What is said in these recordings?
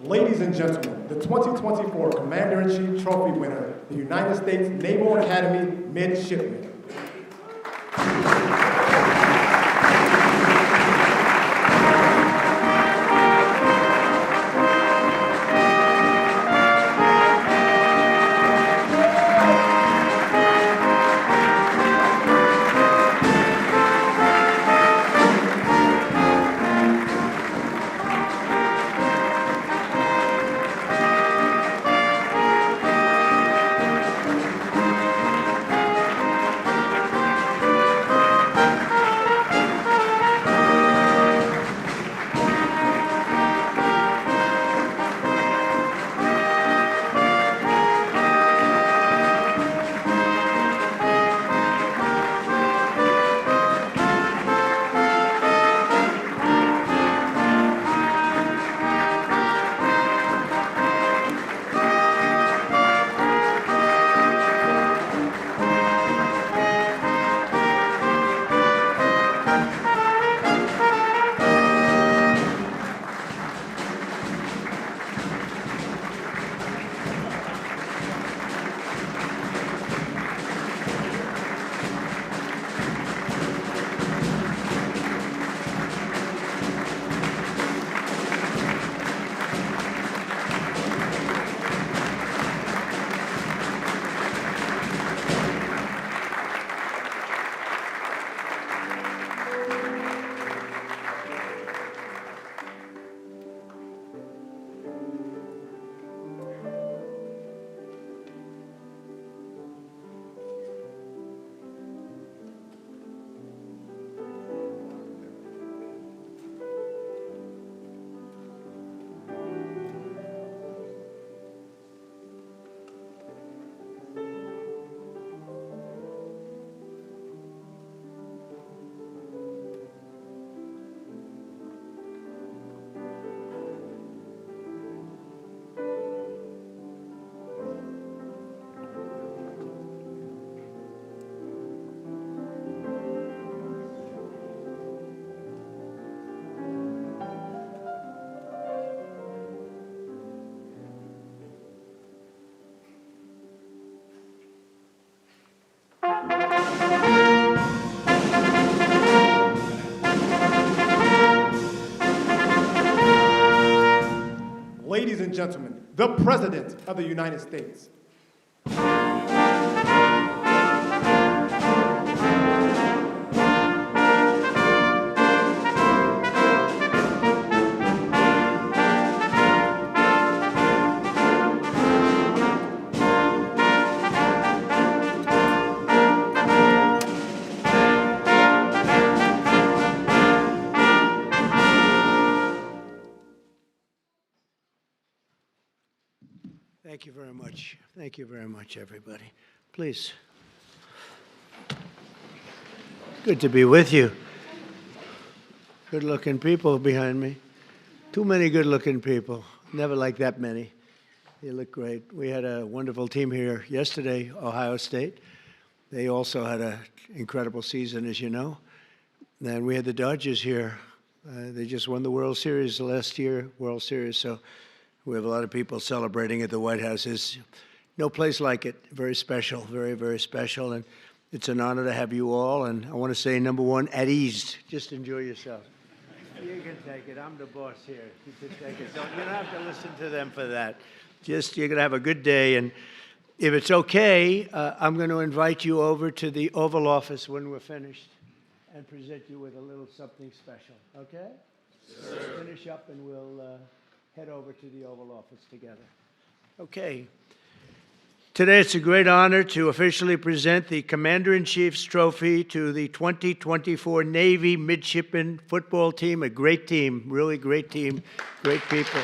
Ladies and gentlemen, the 2024 Commander-in-Chief Trophy winner, the United States Naval Academy Midshipman. Ladies and gentlemen, the President of the United States. Thank you very much. Thank you very much, everybody. Please. Good to be with you. Good-looking people behind me. Too many good-looking people. Never like that many. You look great. We had a wonderful team here yesterday, Ohio State. They also had an incredible season, as you know. And we had the Dodgers here. They just won the World Series last year, World Series. So we have a lot of people celebrating at the White House. There's no place like it. Very special, very, very special. And it's an honor to have you all. And I want to say, number one, at ease. Just enjoy yourself. You can take it. I'm the boss here. You can take it. You don't have to listen to them for that. Just, you're going to have a good day. And if it's okay, I'm going to invite you over to the Oval Office when we're finished and present you with a little something special. Okay? Sure. Let's finish up and we'll head over to the Oval Office together. Okay. Today it's a great honor to officially present the Commander-in-Chief's Trophy to the 2024 Navy Midshipman football team. A great team, really great team, great people.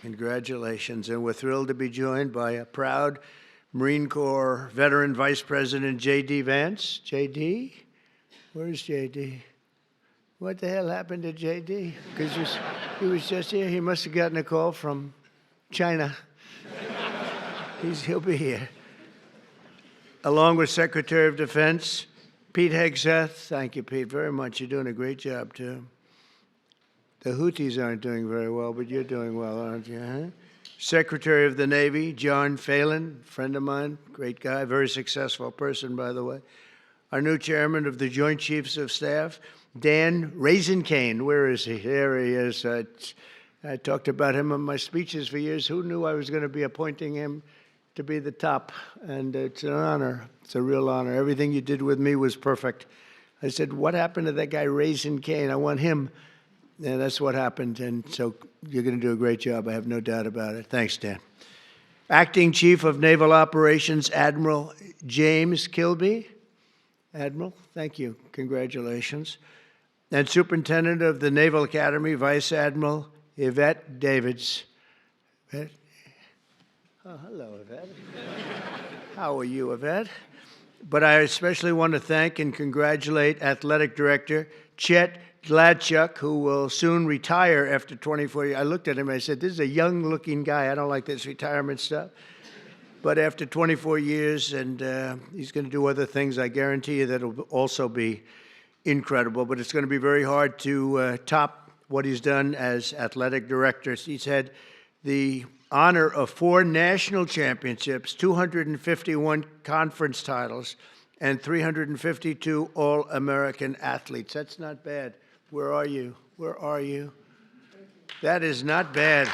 Congratulations, and we're thrilled to be joined by a proud Marine Corps veteran Vice President J.D. Vance. J.D.? Where's J.D.? What the hell happened to J.D.? Because he was just here. He must have gotten a call from China. He'll be here. along with Secretary of Defense Pete Hegseth. Thank you, Pete, very much. You're doing a great job, too. The Houthis aren't doing very well, but you're doing well, aren't you? Huh? Secretary of the Navy John Phelan, friend of mine, great guy, very successful person, by the way. Our new chairman of the Joint Chiefs of Staff, Dan Raisin-Cane. Where is he? There he is. I talked about him in my speeches for years. Who knew I was going to be appointing him to be the top? And it's an honor. It's a real honor. Everything you did with me was perfect. I said, what happened to that guy Raisin-Cane? I want him. And that's what happened. And so you're going to do a great job. I have no doubt about it. Thanks, Dan. Acting Chief of Naval Operations, Admiral James Kilby. Admiral, thank you. Congratulations. And Superintendent of the Naval Academy, Vice Admiral Yvette Davids. Yvette? Oh, hello, Yvette. How are you, Yvette? But I especially want to thank and congratulate Athletic Director Chet Gladchuk, who will soon retire after 24 years. I looked at him and I said, this is a young-looking guy. I don't like this retirement stuff. But after 24 years, and he's going to do other things, I guarantee you that it'll also be incredible. But it's going to be very hard to top what he's done as athletic director. He's had the honor of 4 national championships, 251 conference titles, and 352 All-American athletes. That's not bad. Where are you? Where are you? That is not bad.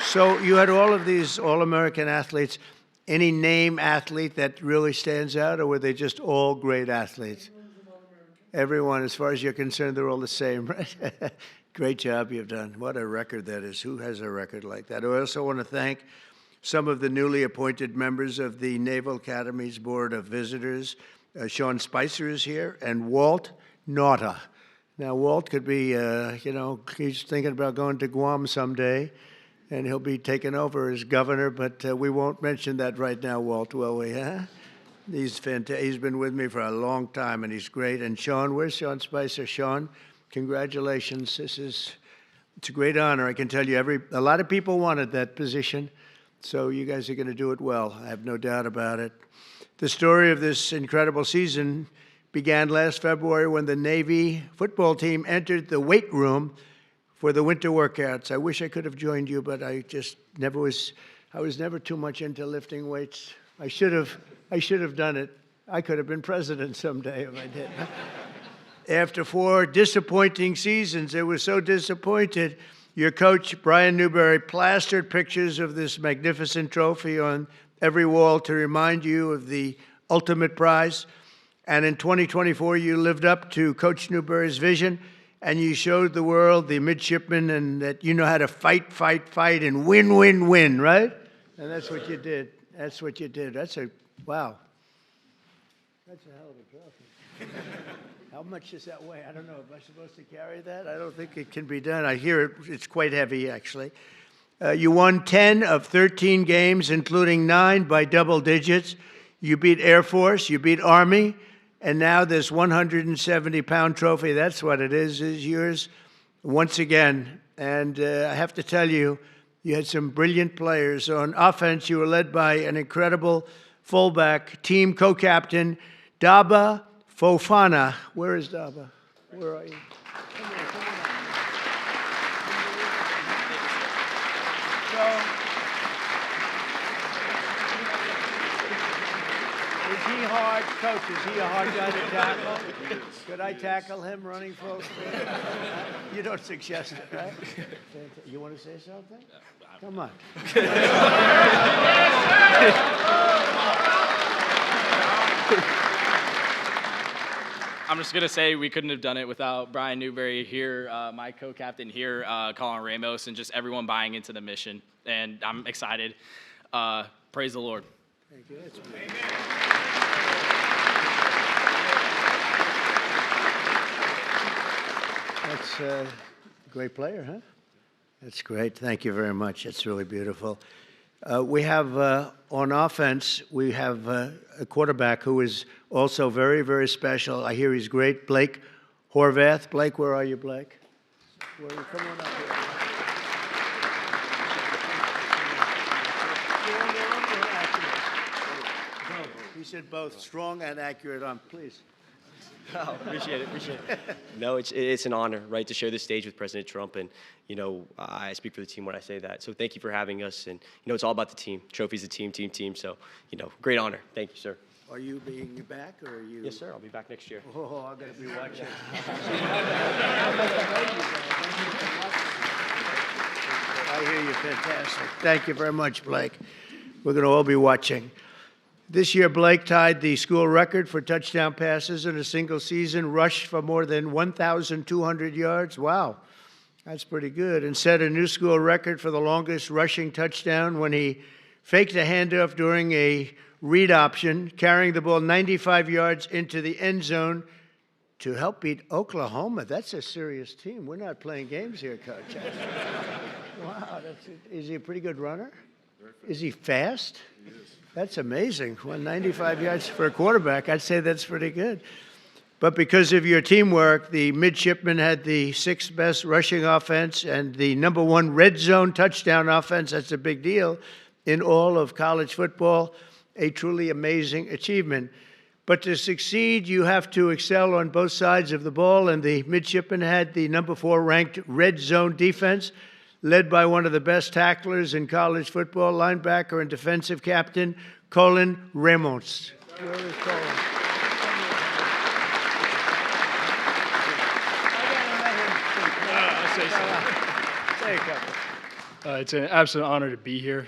So you had all of these All-American athletes. Any name athlete that really stands out, or were they just all great athletes? Everyone, as far as you're concerned, they're all the same, right? Great job you've done. What a record that is. Who has a record like that? I also want to thank some of the newly appointed members of the Naval Academy's Board of Visitors. Sean Spicer is here, and Walt Nauta. Now, Walt could be, he's thinking about going to Guam someday, and he'll be taking over as governor, but we won't mention that right now, Walt, will we, huh? He's fantastic. He's been with me for a long time, and he's great. And Sean, where's Sean Spicer? Sean, congratulations. It's a great honor. I can tell you, a lot of people wanted that position, so you guys are going to do it well. I have no doubt about it. The story of this incredible season began last February when the Navy football team entered the weight room for the winter workouts. I wish I could have joined you, but I was never too much into lifting weights. I should have done it. I could have been president someday if I did. After 4 disappointing seasons, it was so disappointed, your coach, Brian Newberry, plastered pictures of this magnificent trophy on every wall to remind you of the ultimate prize. And in 2024, you lived up to Coach Newberry's vision, and you showed the world, the midshipmen, and that you know how to fight, and win, right? And that's what you did. That's what you did. Wow. That's a hell of a trophy. How much does that weigh? I don't know. Am I supposed to carry that? I don't think it can be done. I hear it's quite heavy, actually. You won 10 of 13 games, including 9 by double digits. You beat Air Force, you beat Army, and now this 170-pound trophy, that's what it is yours once again. And I have to tell you, you had some brilliant players. On offense, you were led by an incredible fullback, team co-captain, Daba Fofana. Where is Daba? Where are you? Come on. Is he hard, Coach? Is he a hard guy to tackle? Could I tackle him running full speed? You don't suggest it, right? You want to say something? Come on. I'm just going to say we couldn't have done it without Brian Newberry here, my co-captain here, Colin Ramos, and just everyone buying into the mission. And I'm excited. Praise the Lord. Thank you. That's a great player, huh? That's great. Thank you very much. It's really beautiful. We have, on offense, we have a quarterback who is also very, very special. I hear he's great. Blake Horvath. Blake, where are you, Blake? Come on up here. He said both, strong and accurate arm. Please. Oh, appreciate it. No, it's an honor, right, to share this stage with President Trump, and I speak for the team when I say that. So thank you for having us, and it's all about the team. Trophy's a team. So great honor. Thank you, sir. Are you being back, or are you? Yes, sir. I'll be back next year. Oh, I'm going to be watching. I hear you. Fantastic. Thank you very much, Blake. We're going to all be watching. This year, Blake tied the school record for touchdown passes in a single season, rushed for more than 1,200 yards. Wow, that's pretty good. And set a new school record for the longest rushing touchdown when he faked a handoff during a read option, carrying the ball 95 yards into the end zone to help beat Oklahoma. That's a serious team. We're not playing games here, Coach. Wow, is he a pretty good runner? Is he fast? He is. That's amazing. 195 yards for a quarterback. I'd say that's pretty good. But because of your teamwork, the Midshipman had the 6th best rushing offense and the #1 red zone touchdown offense. That's a big deal in all of college football. A truly amazing achievement. But to succeed, you have to excel on both sides of the ball, and the Midshipman had the #4 ranked red zone defense, led by one of the best tacklers in college football, linebacker and defensive captain, Colin Ramos. Where is Colin? Say a couple. It's an absolute honor to be here.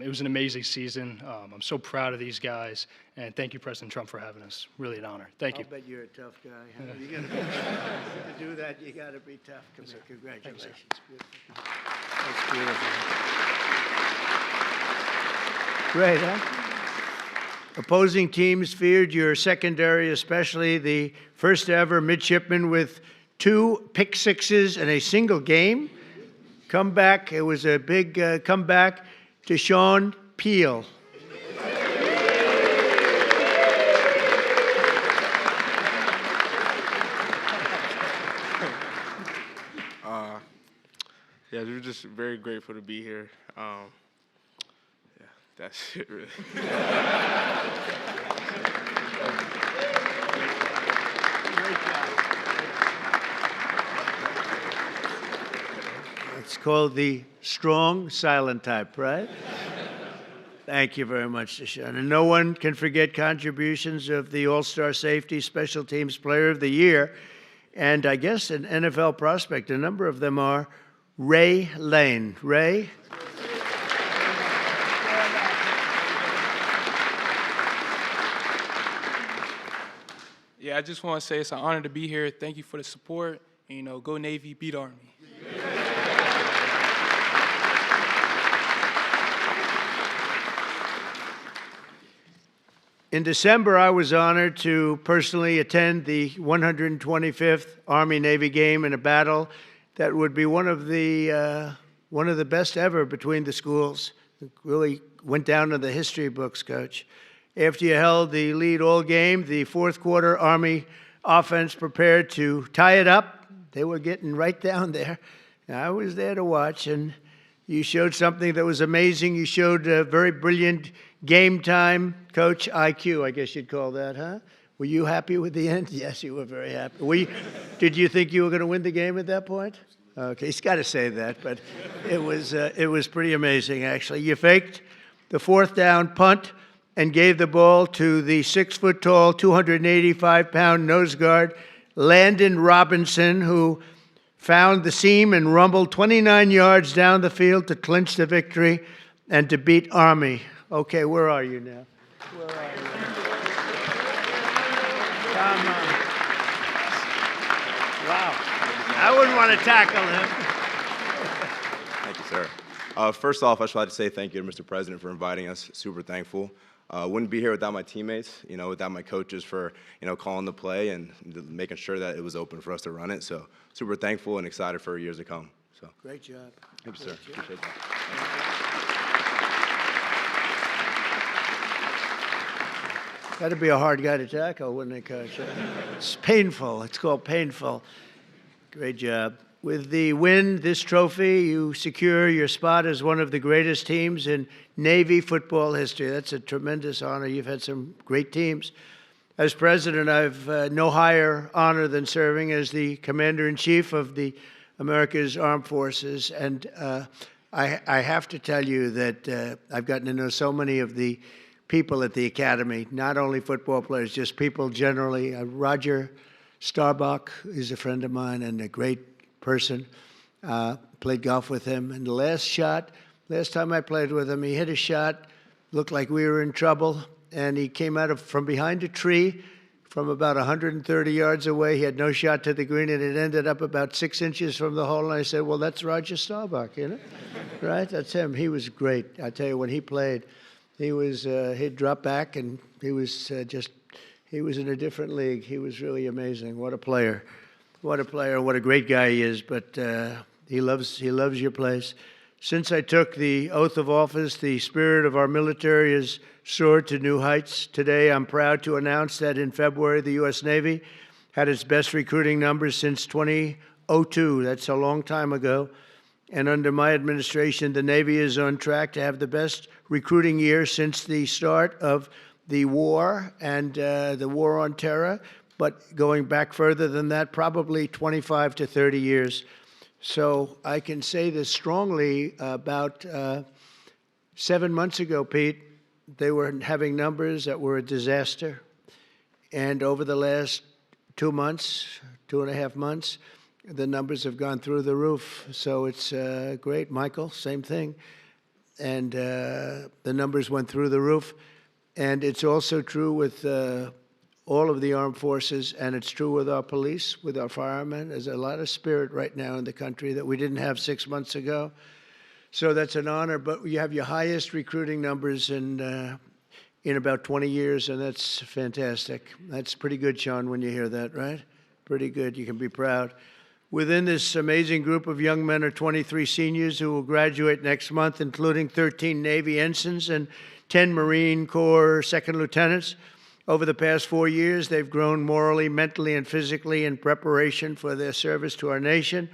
It was an amazing season. I'm so proud of these guys, and thank you, President Trump, for having us. Really an honor. Thank you. I'll bet you're a tough guy. Huh? You gotta to do that, you got to be tough. Congratulations. Beautiful. That's beautiful. Great, huh? Opposing teams feared your secondary, especially the first ever midshipman with 2 pick sixes in a single game. Comeback, it was a big comeback to Sean Peel. Yeah, we're just very grateful to be here. Yeah, that's it, really. It's called the strong silent type, right? Thank you very much, Deshaun. And no one can forget contributions of the All-Star Safety Special Teams Player of the Year, and I guess an NFL prospect. A number of them are Ray Lane. Ray? Yeah, I just want to say it's an honor to be here. Thank you for the support. And, go Navy, beat Army. In December, I was honored to personally attend the 125th Army-Navy game in a battle that would be one of the best ever between the schools. It really went down in the history books, Coach. After you held the lead all game, the fourth quarter Army offense prepared to tie it up. They were getting right down there. I was there to watch, and you showed something that was amazing. You showed a very brilliant game time coach IQ, I guess you'd call that, huh? Were you happy with the end? Yes, you were very happy. Did you think you were going to win the game at that point? Okay, he's got to say that, but it was pretty amazing, actually. You faked the 4th down punt and gave the ball to the 6-foot-tall, 285-pound nose guard, Landon Robinson, who found the seam and rumbled 29 yards down the field to clinch the victory and to beat Army. Okay, where are you now? Where are you? Come on. Wow. I wouldn't want to tackle him. Thank you, sir. First off, I just like to say thank you to Mr. President for inviting us. Super thankful. Wouldn't be here without my teammates, without my coaches for, calling the play and making sure that it was open for us to run it. So super thankful and excited for years to come. So Great job. thank you, sir. Appreciate that. That'd be a hard guy to tackle, wouldn't it, Coach? It's painful. It's called painful. Great job. with the win, this trophy, you secure your spot as one of the greatest teams in Navy football history. That's a tremendous honor. You've had some great teams. As president, I've no higher honor than serving as the commander-in-chief of the America's Armed Forces. And I have to tell you that I've gotten to know so many of the people at the Academy, not only football players, just people generally. Roger Staubach is a friend of mine and a great person. Played golf with him. And the last time I played with him, he hit a shot, looked like we were in trouble, and he came out from behind a tree from about 130 yards away. He had no shot to the green, and it ended up about 6 inches from the hole. And I said, well, that's Roger Staubach, you know? Right? That's him. He was great. I tell you, when he played, he'd drop back, and he was in a different league. He was really amazing. What a player. What a player. What a great guy he is. But he loves your place. Since I took the oath of office, the spirit of our military has soared to new heights. Today, I'm proud to announce that in February, the U.S. Navy had its best recruiting numbers since 2002. That's a long time ago. And under my administration, the Navy is on track to have the best recruiting year since the start of the war and the war on terror, but going back further than that, probably 25 to 30 years. So I can say this strongly. About 7 months ago, Pete, they were having numbers that were a disaster. And over the last 2 months, 2.5 months, the numbers have gone through the roof. So it's great. Michael, same thing. And the numbers went through the roof. And it's also true with all of the armed forces, and it's true with our police, with our firemen. There's a lot of spirit right now in the country that we didn't have 6 months ago. So that's an honor, but you have your highest recruiting numbers in about 20 years, and that's fantastic. That's pretty good, Sean, when you hear that, right? Pretty good. You can be proud. Within this amazing group of young men are 23 seniors who will graduate next month, including 13 Navy ensigns and 10 Marine Corps second lieutenants. Over the past 4 years, they've grown morally, mentally, and physically in preparation for their service to our nation.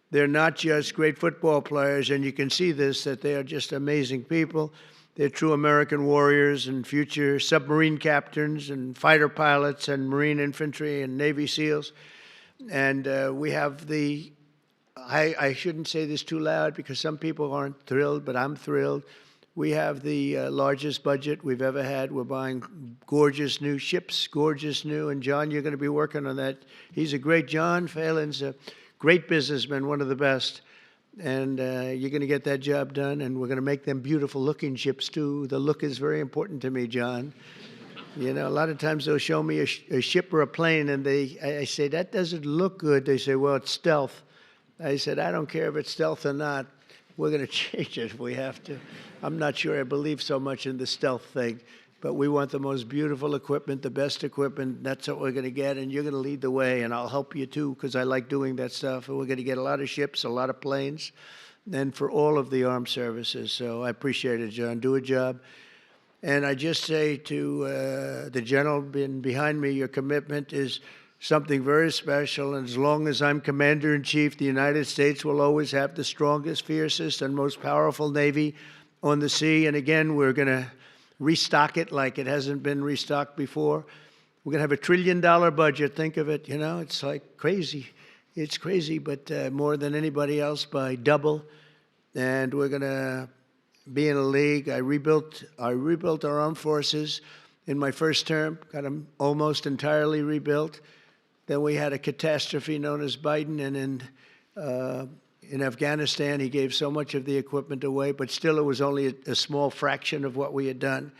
They're not just great football players, and you can see this, that they are just amazing people. They're true American warriors and future submarine captains and fighter pilots and Marine infantry and Navy SEALs. And we have I shouldn't say this too loud because some people aren't thrilled, but I'm thrilled. We have the largest budget we've ever had. We're buying gorgeous new ships, gorgeous new. And John, you're going to be working on that. He's a great, John Phelan's a great businessman, one of the best. And you're going to get that job done. And we're going to make them beautiful looking ships too. The look is very important to me, John. You know, a lot of times they'll show me a ship or a plane and I say, that doesn't look good. They say, well, it's stealth. I said, I don't care if it's stealth or not. We're going to change it if we have to. I'm not sure I believe so much in the stealth thing, but we want the most beautiful equipment, the best equipment. That's what we're going to get, and you're going to lead the way, and I'll help you too because I like doing that stuff. And we're going to get a lot of ships, a lot of planes, and for all of the armed services. So I appreciate it, John. Do a job. And I just say to the gentleman behind me, your commitment is something very special, and as long as I'm Commander-in-Chief, the United States will always have the strongest, fiercest, and most powerful Navy on the sea. And again, we're going to restock it like it hasn't been restocked before. We're going to have $1 trillion budget. Think of it, you know, it's like crazy. It's crazy, but more than anybody else by double. And we're going to be in a league. I rebuilt our armed forces in my first term, got them almost entirely rebuilt. Then we had a catastrophe known as Biden, and in Afghanistan, he gave so much of the equipment away, but still it was only a small fraction of what we had done.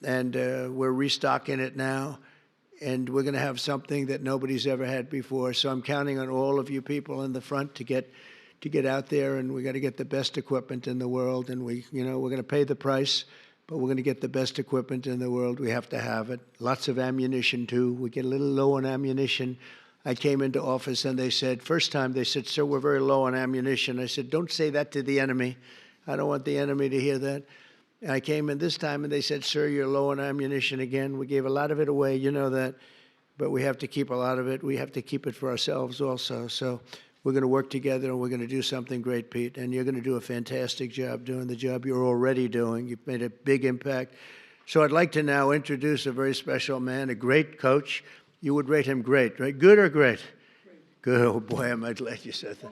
And we're restocking it now, and we're going to have something that nobody's ever had before. So I'm counting on all of you people in the front to get out there, and we got to get the best equipment in the world. And we're going to pay the price, but we're going to get the best equipment in the world. We have to have it. Lots of ammunition, too. We get a little low on ammunition. I came into office, and they said, first time, they said, sir, we're very low on ammunition. I said, don't say that to the enemy. I don't want the enemy to hear that. And I came in this time, and they said, sir, you're low on ammunition again. We gave a lot of it away, you know that, but we have to keep a lot of it. We have to keep it for ourselves also. So We're going to work together, and we're going to do something great, Pete. And you're going to do a fantastic job doing the job you're already doing. You've made a big impact. So I'd like to now introduce a very special man, a great coach. You would rate him great, right? Good or great? Good. Oh, boy, am I glad you said that.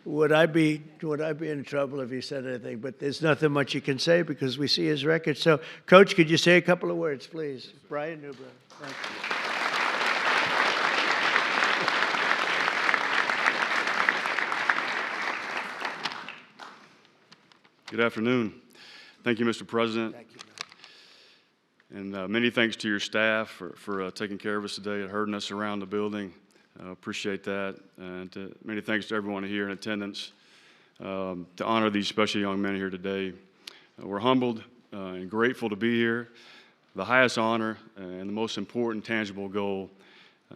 Would I be in trouble if he said anything? But there's nothing much you can say because we see his record. So, Coach, could you say a couple of words, please? Brian Newbern. Thank you. Good afternoon. Thank you, Mr. President. Thank you. And many thanks to your staff for taking care of us today and herding us around the building. Appreciate that. And many thanks to everyone here in attendance to honor these special young men here today. We're humbled and grateful to be here. The highest honor and the most important tangible goal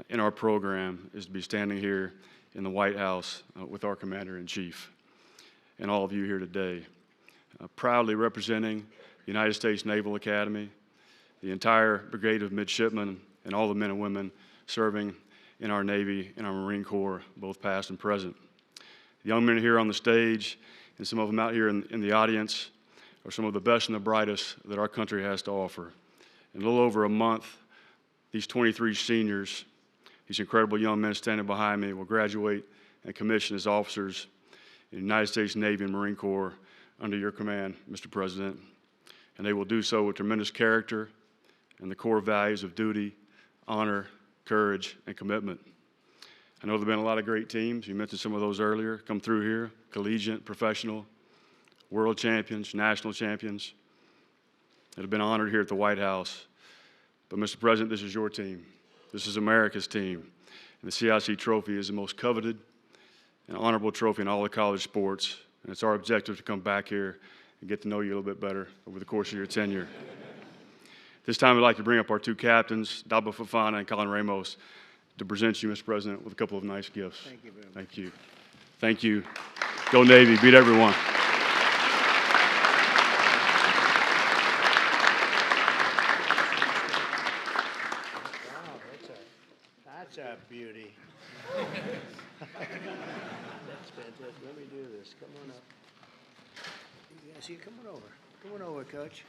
in our program is to be standing here in the White House with our Commander-in-Chief and all of you here today. Proudly representing the United States Naval Academy, the entire brigade of midshipmen, and all the men and women serving in our Navy and our Marine Corps, both past and present. The young men here on the stage and some of them out here in the audience are some of the best and the brightest that our country has to offer. In a little over a month, these 23 seniors, these incredible young men standing behind me, will graduate and commission as officers in the United States Navy and Marine Corps under your command, Mr. President. And they will do so with tremendous character and the core values of duty, honor, courage, and commitment. I know there have been a lot of great teams. You mentioned some of those earlier, come through here, collegiate, professional, world champions, national champions that have been honored here at the White House. But Mr. President, this is your team. This is America's team. And the CIC trophy is the most coveted and honorable trophy in all the college sports. And it's our objective to come back here and get to know you a little bit better over the course of your tenure. This time I'd like to bring up our two captains, Daba Fofana and Colin Ramos, to present you, Mr. President, with a couple of nice gifts. Thank you very much. Thank you. Thank you. Go Navy, beat everyone. Wow, that's a beauty. That's fantastic. Let me do this. Come on up. You guys, come on over. Come on over, Coach.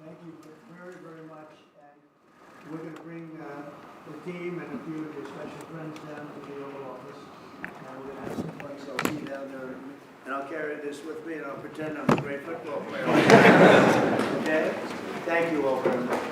Thank you very, very much. And we're going to bring the team and a few of your special friends down to the Oval Office. And we're going to have some fun, so I'll see you down there. And I'll carry this with me, and I'll pretend I'm a great football player. Okay? Thank you all very much.